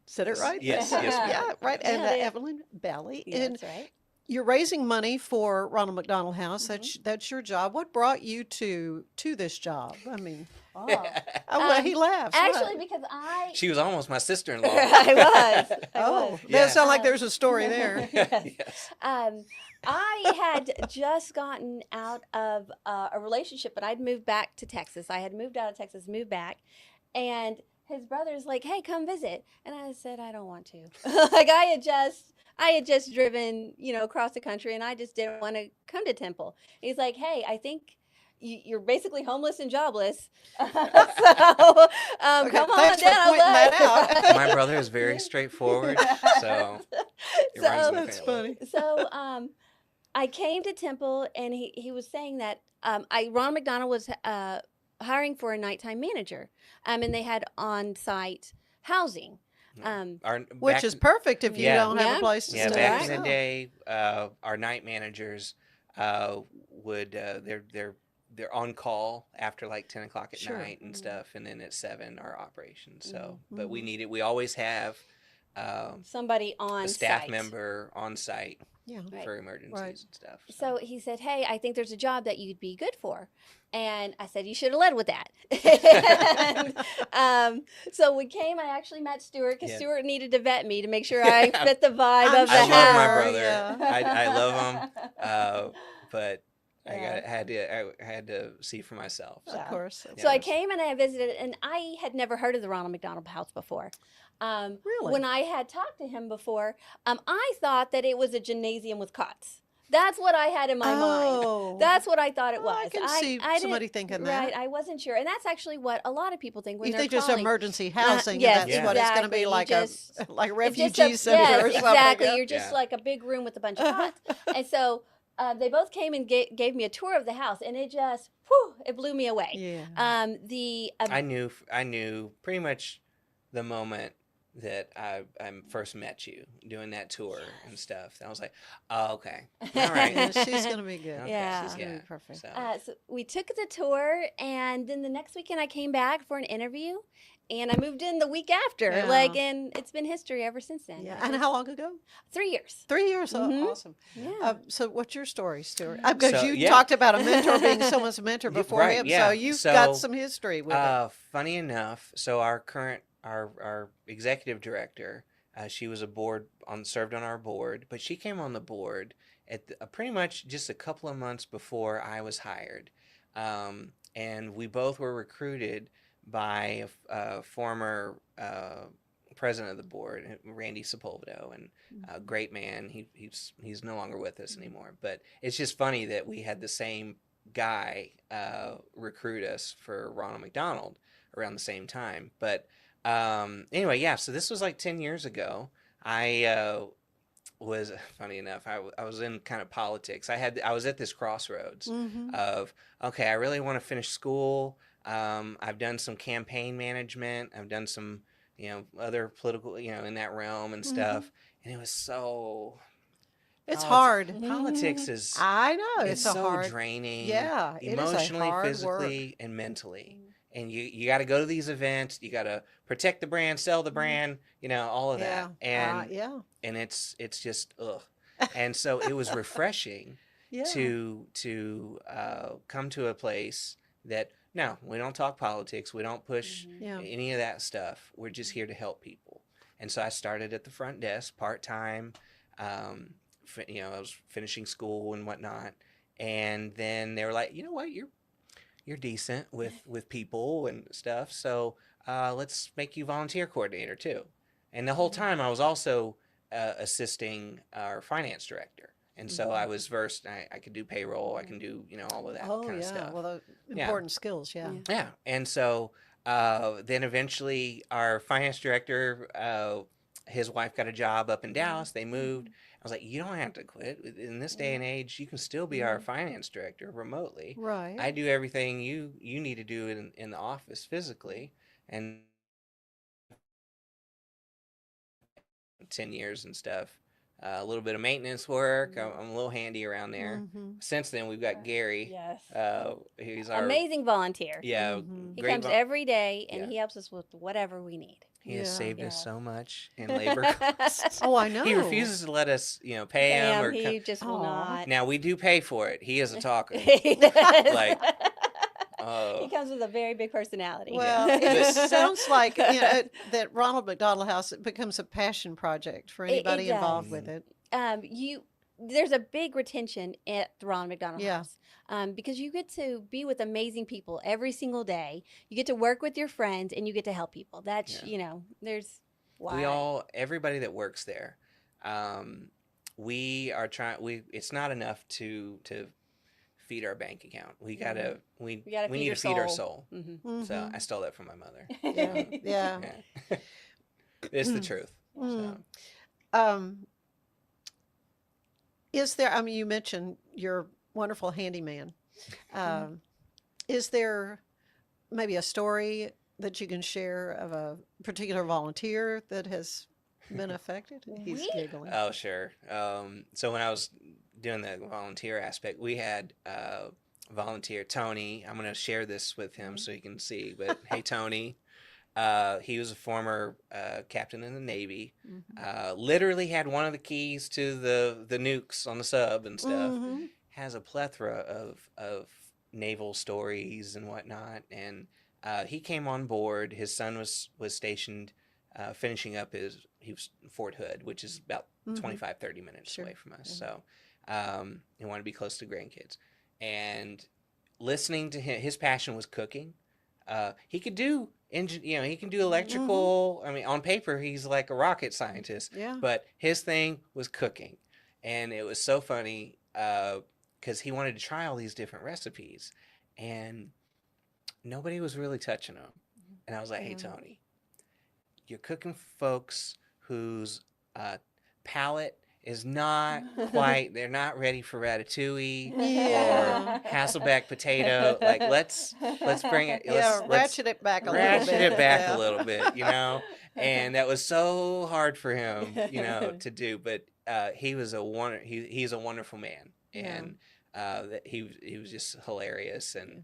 Said it right? Yes, Yeah, yes. right. And Yeah, yeah. Evelyn Balli. Yeah, And that's right. you're raising money for Ronald McDonald House. That's your job. What brought you to this job? I mean, well, he laughs. Actually, What? because She was almost my sister-in-law. I was. Oh, Yeah. that sounds like there's a story there. Yes. I had just gotten out of a relationship, but I'd moved back to Texas. I had moved out of Texas, moved back, and his brother's like, "Hey, come visit," and I said, "I don't want to." Like I had just driven, across the country, and I just didn't want to come to Temple. He's like, "Hey, I think you're basically homeless and jobless, so come on thanks for down." pointing that out. My brother is very straightforward, so it runs in the That's family. funny. So I came to Temple, and he was saying that Ronald McDonald was hiring for a nighttime manager, and they had on-site housing. Which is perfect if you don't have a place to Yeah, stay. back in the day, our night managers would they're on call after like 10 o'clock at Sure. night and stuff, and then at 7 our operations. So, but we always have somebody on a staff site. member on site Right. for emergencies Right. and stuff. So he said, "Hey, I think there's a job that you'd be good for." And I said, "You should have led with that." And, so we came. I actually met Stuart because Yeah. Stuart needed to vet me to make sure I fit the vibe of the I house. love my brother. Yeah. I love him, but Yeah. I had to see for myself. Of course. So I came and I visited, and I had never heard of the Ronald McDonald House before. Really? When I had talked to him before, I thought that it was a gymnasium with cots. That's what I had in my mind. That's what I thought it was. I can see somebody didn't- thinking that. Right, I wasn't sure, and that's actually what a lot of people think when You they're think just calling. emergency housing, yes, and that's what it's going to be exactly. like You a just- like a it's just refugee center yes, or something. exactly. Yeah. You're just like a big room with a bunch of cots. And so they both came and gave me a tour of the house, and it just, it blew me away. Yeah. I knew pretty much the moment that I first met you doing that tour and stuff. And I was like, oh, okay, all right. Yeah, she's going to be good. Okay. Yeah. She's going to be perfect. So we took the tour, and then the next weekend I came back for an interview, and I moved in the week after. Yeah. And it's been history ever since then. Yeah. And how long ago? 3 years. 3 years. Mhm. Oh, awesome. Yeah. So what's your story, Stuart? Because So, you yeah. talked about a mentor being someone's mentor before Right, him, yeah. so you've got some history with it. Funny enough, so our executive director, she was served on our board, but she came on the board at pretty much just a couple of months before I was hired, and we both were recruited by a former president of the board, Randy Sepulvedo, and a great man. He's no longer with us anymore, but it's just funny that we had the same guy recruit us for Ronald McDonald around the same time. But anyway, yeah, so this was like 10 years ago. I was, funny enough, I was in kind of politics. I was at this crossroads of, okay, I really want to finish school. I've done some campaign management. I've done some, other political, in that realm and stuff. And it was so... It's hard. Politics is... I know. It's a so hard, draining. Yeah. Emotionally, it is a hard physically, work. and mentally. And you got to go to these events. You got to protect the brand, sell the brand, all of that. And and it's just ugh. And so it was refreshing to come to a place that, no, we don't talk politics. We don't push any of that stuff. We're just here to help people. And so I started at the front desk part-time. I was finishing school and whatnot. And then they were like, you know what, you're decent with people and stuff, so let's make you volunteer coordinator too. And the whole time I was also assisting our finance director, and so I was versed. I could do payroll, I can do all of that kind of stuff. Well, the important skills. Yeah. And so then eventually our finance director, his wife got a job up in Dallas. They moved. I was like, you don't have to quit. In this day and age, you can still be our finance director remotely. Right. I do everything you need to do in the office physically. And 10 years and stuff. A little bit of maintenance work. I'm a little handy around there. Since then, we've got Gary. Yes. He's our amazing volunteer. Yeah. He comes every day, and he helps us with whatever we need. He has saved us so much in labor costs. Oh, I know. He refuses to let us, pay him. Or he just will not. Now, we do pay for it. He is a talker. He does. Like, he comes with a very big personality. Well, it sounds like that Ronald McDonald House becomes a passion project for anybody involved with it. There's a big retention at the Ronald McDonald Yeah. House because you get to be with amazing people every single day. You get to work with your friends, and you get to help people. That's there's why. Everybody that works there, we are trying. It's not enough to feed our bank account. We gotta we need to feed our soul. So I stole that from my mother. Yeah. It's the truth. So. Is there, you mentioned your wonderful handyman. Is there maybe a story that you can share of a particular volunteer that has been affected? He's giggling. Oh, sure. So when I was doing the volunteer aspect, we had volunteer Tony. I'm going to share this with him so he can see. But hey, Tony, He was a former captain in the Navy. Literally had one of the keys to the nukes on the sub and stuff. Has a plethora of naval stories and whatnot. And he came on board. His son was stationed, finishing up he was Fort Hood, which is about 25, 30 minutes away from us. So he wanted to be close to grandkids. And listening to him, his passion was cooking. He could do he can do electrical. I mean, on paper, he's like a rocket scientist. Yeah. But his thing was cooking. And it was so funny because he wanted to try all these different recipes. And nobody was really touching him. And I was like, hey, Tony, you're cooking for folks whose palate is not quite, they're not ready for ratatouille or Hasselback potato. Like, let's bring it. Let's ratchet it back a little bit. Ratchet it back a little bit, And that was so hard for him, to do. But he's a wonderful man, and he was just hilarious, and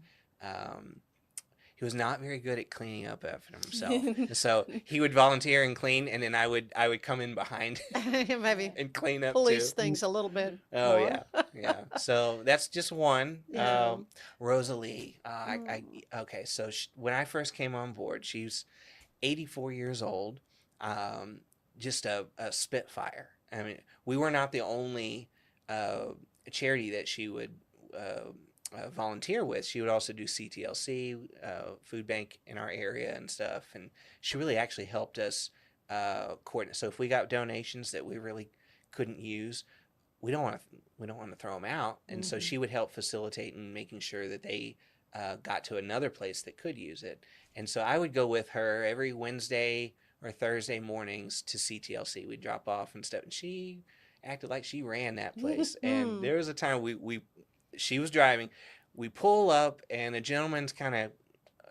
he was not very good at cleaning up after himself. So he would volunteer and clean, and then I would come in behind maybe and clean up police too. things a little bit. Oh more. yeah. So that's just one. Yeah. Rosalie. Okay. So when I first came on board, she's 84 years old. Just a spitfire. I mean, we were not the only charity that she would volunteer with. She would also do CTLC, food bank in our area and stuff, and she really actually helped us coordinate. So if we got donations that we really couldn't use, we don't want to throw them out, and so she would help facilitate and making sure that they got to another place that could use it. And so I would go with her every Wednesday or Thursday mornings to CTLC. We'd drop off and stuff, and she acted like she ran that place. And there was a time she was driving. We pull up, and the gentleman's kind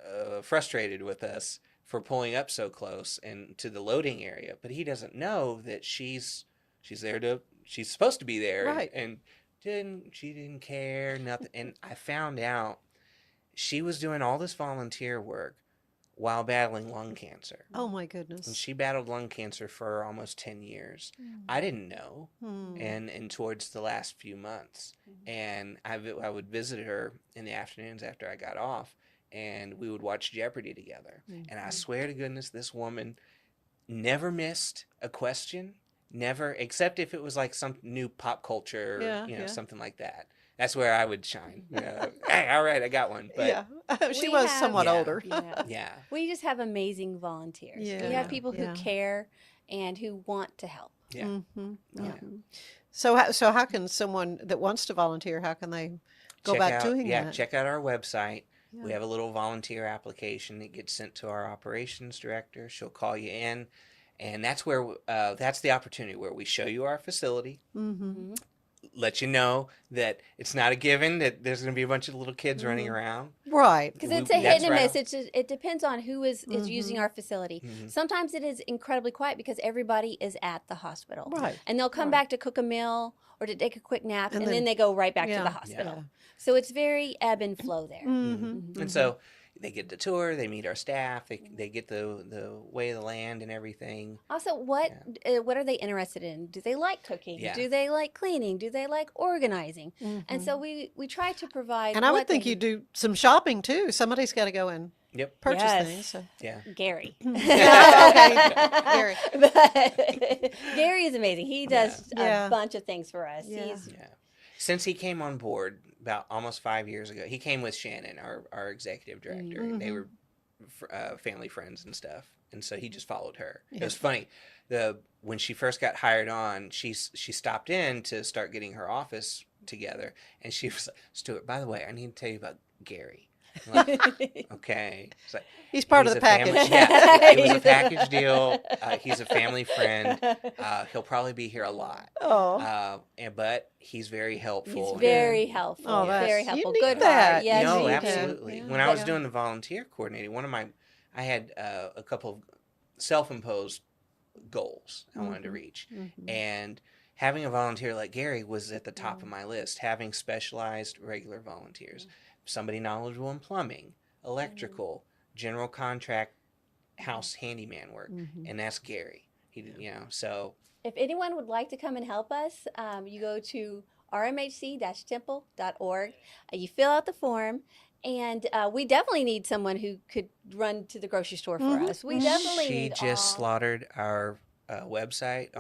of frustrated with us for pulling up so close and to the loading area, but he doesn't know that she's supposed to be there, right? And she didn't care nothing. And I found out she was doing all this volunteer work while battling lung cancer. Oh my goodness! And she battled lung cancer for almost 10 years. I didn't know, and towards the last few months, and I would visit her in the afternoons after I got off, and we would watch Jeopardy together. And I swear to goodness, this woman never missed a question, never, except if it was like some new pop culture, something like that. That's where I would shine. Hey, all right, I got one. But she was somewhat older. Yeah. We just have amazing volunteers. Yeah. We have people who care and who want to help. Yeah. So how can someone that wants to volunteer, how can they go about doing that? Yeah, check out our website. Yeah. We have a little volunteer application that gets sent to our operations director. She'll call you in, and that's where that's the opportunity where we show you our facility. Let you know that it's not a given that there's going to be a bunch of little kids running around. Right. Because it's a hit and a miss. It depends on who is using our facility. Sometimes it is incredibly quiet because everybody is at the hospital. Right. And they'll come back to cook a meal or to take a quick nap, and then they go right back to the hospital. Yeah. So it's very ebb and flow there. And so they get the tour, they meet our staff, they get the way of the land and everything. Also, what are they interested in? Do they like cooking? Yeah. Do they like cleaning? Do they like organizing? And so we try to provide. And I would think you do some shopping too. Somebody's got to go and purchase things. So. Yeah. Gary. Gary. But Gary is amazing. He does a bunch of things for us. Since he came on board about almost 5 years ago, he came with Shannon, our executive director. And they were family friends and stuff, and so he just followed her. It was funny. When she first got hired on, she stopped in to start getting her office together, and she was like, Stuart, by the way, I need to tell you about Gary. I'm like, okay. Like, he's part of the package. It was a package deal. He's a family friend. He'll probably be here a lot. But he's very helpful. He's very helpful. Very helpful. Good heart. Yes, no, absolutely. When I was doing the volunteer coordinating, I had a couple of self-imposed goals I wanted to reach. And having a volunteer like Gary was at the top of my list, having specialized regular volunteers. Somebody knowledgeable in plumbing, electrical, general contract house handyman work, and that's Gary. He did, so. If anyone would like to come and help us, you go to rmhc-temple.org. You fill out the form, and we definitely need someone who could run to the grocery store for us. We definitely She need just all. slaughtered our website.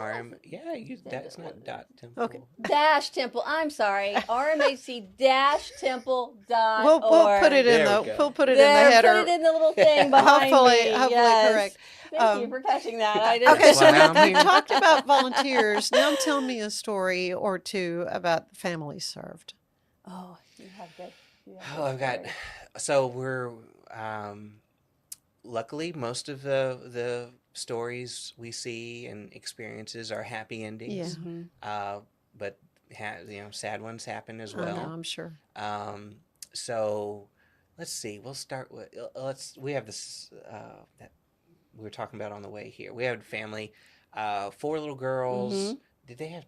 That's not .temple. Okay. -temple. I'm sorry. rmhc-temple.org. We'll put it in we'll put it in the header. Put it in the little thing behind hopefully me. correct. Thank you for catching that. I didn't Okay, so Well, we talked about volunteers. Now tell me a story or two about families served. Oh, you have good. I've got. So we're luckily most of the stories we see and experiences are happy endings. But sad ones happen as well. I know, I'm sure. So let's see. We'll start with we have this that we were talking about on the way here. We had a family, 4 little girls. Did they have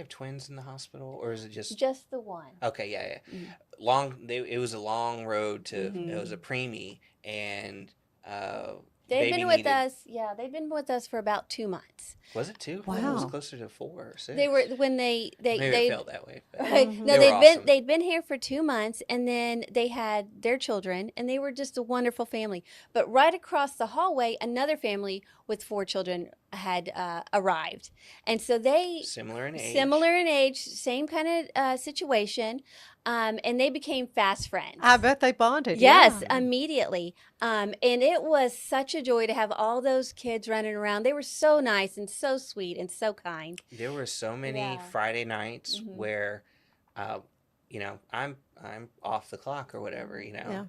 twins in the hospital, or is it just the one? Okay, yeah. It was a long road to. It was a preemie, and they've been with us. Yeah, they've been with us for about 2 months. Was it 2? Wow. It was closer to 4 or 6. They were when they Maybe it felt that way. But No, awesome. they'd been here for 2 months, and then they had their children, and they were just a wonderful family. But right across the hallway, another family with 4 children had arrived, and so they similar in age, same kind of situation, and they became fast friends. I bet they bonded. Yes, yeah. immediately. And it was such a joy to have all those kids running around. They were so nice and so sweet and so kind. There were so many Friday nights where, I'm off the clock or whatever,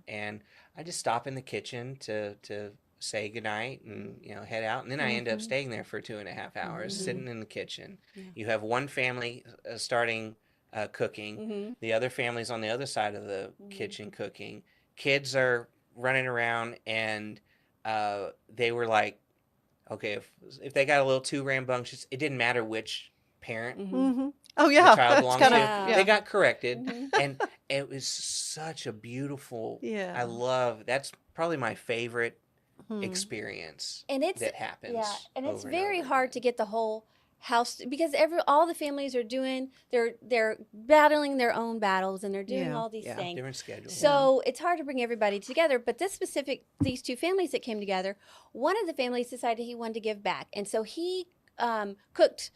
and I just stop in the kitchen to say goodnight and head out, and then I end up staying there for 2.5 hours, sitting in the kitchen. You have one family starting cooking, the other family's on the other side of the kitchen cooking. Kids are running around, and they were like, okay, if they got a little too rambunctious, it didn't matter which parent Oh yeah, the child belonged to. They got corrected, and it was such a beautiful. Yeah. I love. That's probably my favorite experience. And it's that happens. Yeah, and it's over very over hard to get the whole house because all the families are doing they're battling their own battles, and they're doing all these things. Different schedules. So it's hard to bring everybody together. But these 2 families that came together, one of the families decided he wanted to give back, and so he cooked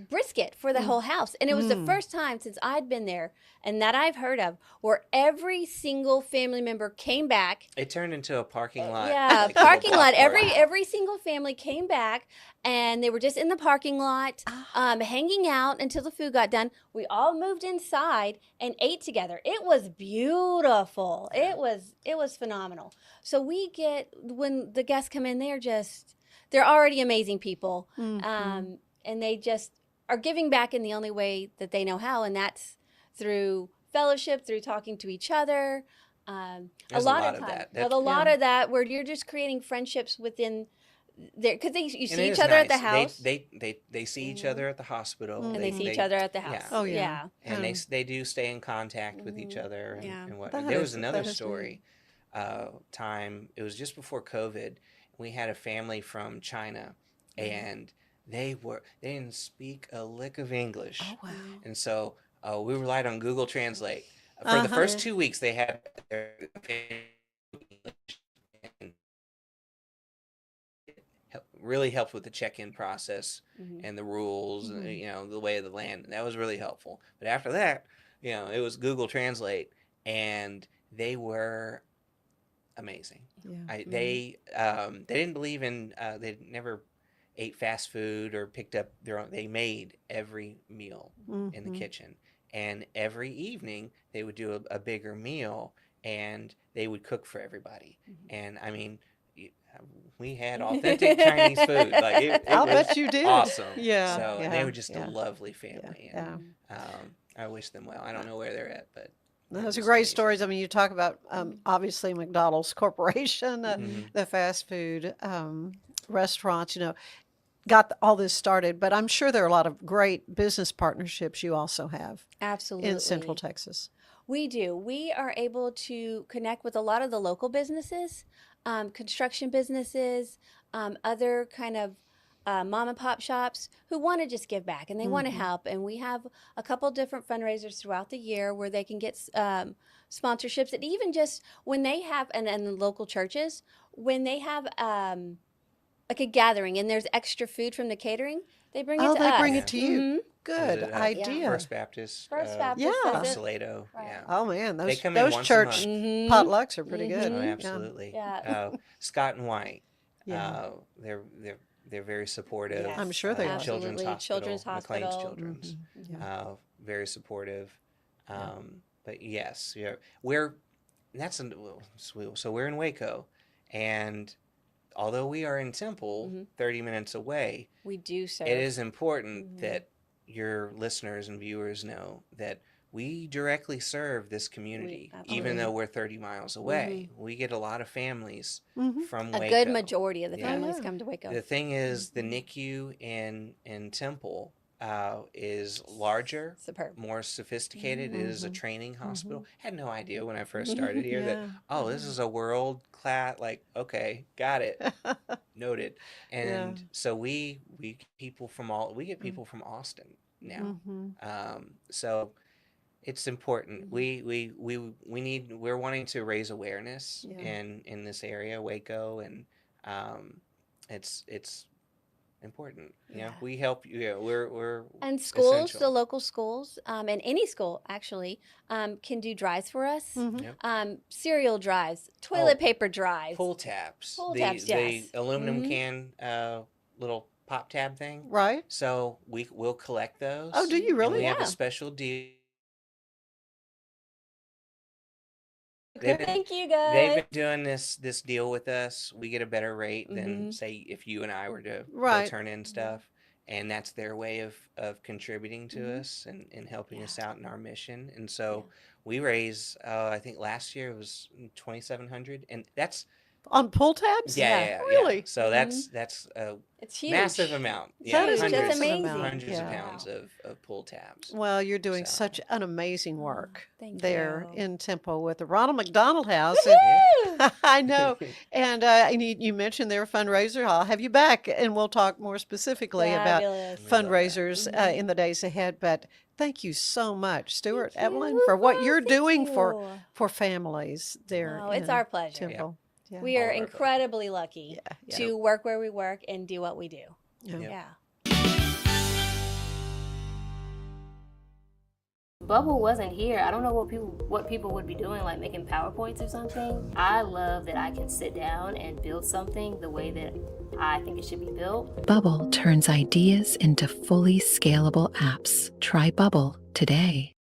brisket for the whole house. And it was the first time since I'd been there and that I've heard of where every single family member came back. It turned into a parking lot. Yeah, parking lot. Every single family came back, and they were just in the parking lot, hanging out until the food got done. We all moved inside and ate together. It was beautiful. It was phenomenal. So when the guests come in, they're already amazing people. And they just are giving back in the only way that they know how, and that's through fellowship, through talking to each other. A lot of that. There's a lot of that where you're just creating friendships within there, because you see each other at the house. They see each other at the hospital, and they see each other at the house. Yeah. Oh yeah. And they do stay in contact with each other and what. That There was is- another that is story. Time it was just before COVID. We had a family from China, and they didn't speak a lick of English. Oh wow. And so we relied on Google Translate. For the first 2 weeks, they had their really helped with the check-in process and the rules, the way of the land. That was really helpful. But after that, it was Google Translate, and they were amazing. Yeah. They didn't believe in. They never ate fast food or picked up their own. They made every meal in the kitchen, and every evening they would do a bigger meal, and they would cook for everybody. And I mean, we had authentic Chinese food. Like I'll was bet you did. Awesome. Yeah. So yeah, they were just yeah. a lovely family. Yeah. And, I wish them well. I don't know where they're at, but Those are great stories. I mean, you talk about obviously McDonald's Corporation, the fast food restaurants, got all this started. But I'm sure there are a lot of great business partnerships you also have. Absolutely. In Central Texas. We do. We are able to connect with a lot of the local businesses construction businesses, other kind of mom and pop shops who want to just give back and they want to help. And we have a couple different fundraisers throughout the year where they can get sponsorships. And even just when they have, and the local churches, when they have like a gathering and there's extra food from the catering, they bring it to us. Oh, they bring it to you. Mhm. Good idea. First Baptist. First Baptist. yeah. does it. Salado. Yeah. Oh man, They those come in those once a church month. potlucks are pretty good. Oh, Yeah. absolutely. Yeah. Scott and White. Yeah. They're very supportive. Yes. I'm sure they are. Children's Absolutely. Hospital, Children's McLean's Hospital. Children's. Yeah. Very supportive. But yes, yeah, so we're in Waco, and although we are in Temple, 30 minutes away, We do serve. it is important that your listeners and viewers know that we directly serve this community, even though we're 30 miles away. We get a lot of families from a Waco. good majority of the Yeah. families come to Waco. The thing is, the NICU in Temple is larger, Superb. more sophisticated. It is a training hospital. Had no idea when I first started here that, this is a world class, like, okay, got it. Noted. And so we get people from from Austin now. So it's important. We're wanting to raise awareness in this area, Waco, and it's important. We help you. We're And schools, essential. the local schools, and any school actually, can do drives for us. Cereal drives, toilet paper drives. Pull tabs. Pull the, tabs, yes. The aluminum can little pop tab thing. Right. So we'll collect those. Oh, do you And really? we have Yeah. a special deal. Thank you, guys. They've been doing this deal with us. We get a better rate than say if you and I were to go turn in stuff, and that's their way of contributing to us and helping us out in our mission. And so we raise, I think last year it was 2,700, and that's On pull tabs? Really? So that's a It's huge. massive amount. That is hundreds, That's amazing. hundreds of Yeah. pounds of pull tabs. Well, you're doing So. such an amazing work Thank there you. in Temple with the Ronald McDonald House. And- I know. And you mentioned their fundraiser. I'll have you back and we'll talk more specifically Fabulous. about fundraisers in the days ahead. But thank you so much, Stuart, Evelyn, for what you're doing for families there. Oh, it's in our pleasure. Temple. Yeah. We are incredibly lucky yeah. to work where we work and do what we do. Yeah. Bubble wasn't here. I don't know what people would be doing, like making PowerPoints or something. I love that I can sit down and build something the way that I think it should be built. Bubble turns ideas into fully scalable apps. Try Bubble today.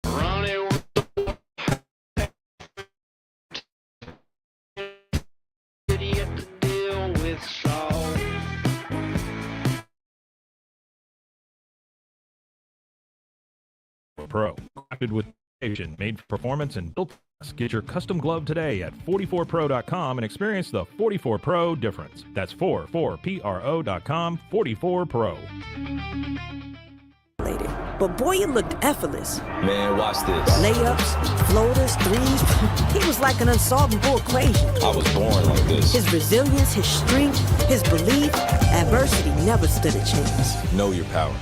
Pro, crafted with dedication, made for performance and built. Get your custom glove today at 44pro.com and experience the 44 Pro difference. That's 44pro.com, 44 Pro. But boy, it looked effortless. Man, watch this. Layups, floaters, threes. He was like an unsolvable equation. I was born like this. His resilience, his strength, his belief, adversity never stood a chance. Know your power.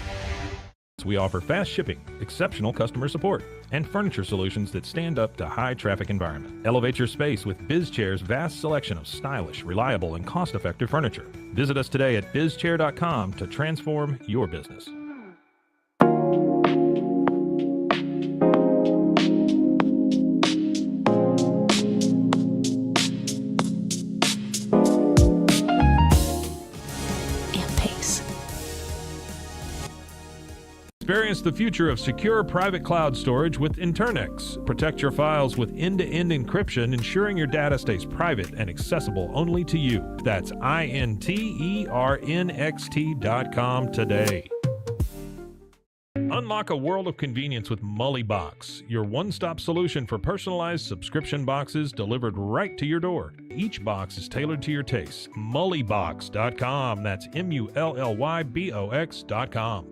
We offer fast shipping, exceptional customer support, and furniture solutions that stand up to high traffic environment. Elevate your space with BizChair's vast selection of stylish, reliable, and cost-effective furniture. Visit us today at bizchair.com to transform your business. Experience the future of secure private cloud storage with Internex. Protect your files with end-to-end encryption, ensuring your data stays private and accessible only to you. That's INTERNXT.com today. Unlock a world of convenience with Mullybox, your one-stop solution for personalized subscription boxes delivered right to your door. Each box is tailored to your taste. Mullybox.com. That's MULLYBOX.com.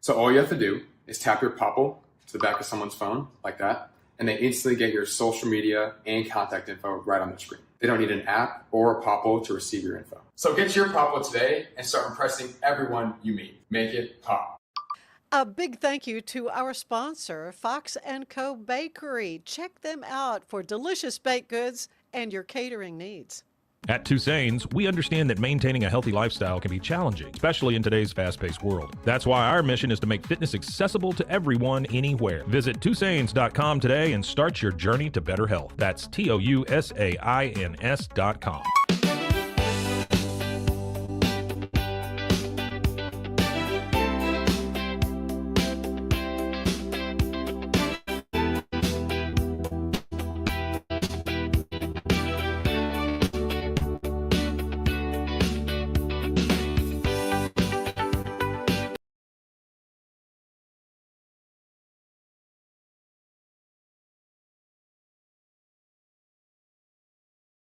So all you have to do is tap your Popple to the back of someone's phone, like that, and they instantly get your social media and contact info right on their screen. They don't need an app or a Popple to receive your info. So get your Popple today and start impressing everyone you meet. Make it pop. A big thank you to our sponsor, Fox & Co. Bakery. Check them out for delicious baked goods and your catering needs. At Toussaint's, we understand that maintaining a healthy lifestyle can be challenging, especially in today's fast-paced world. That's why our mission is to make fitness accessible to everyone, anywhere. Visit Toussaints.com today and start your journey to better health. That's TOUSAINS.com.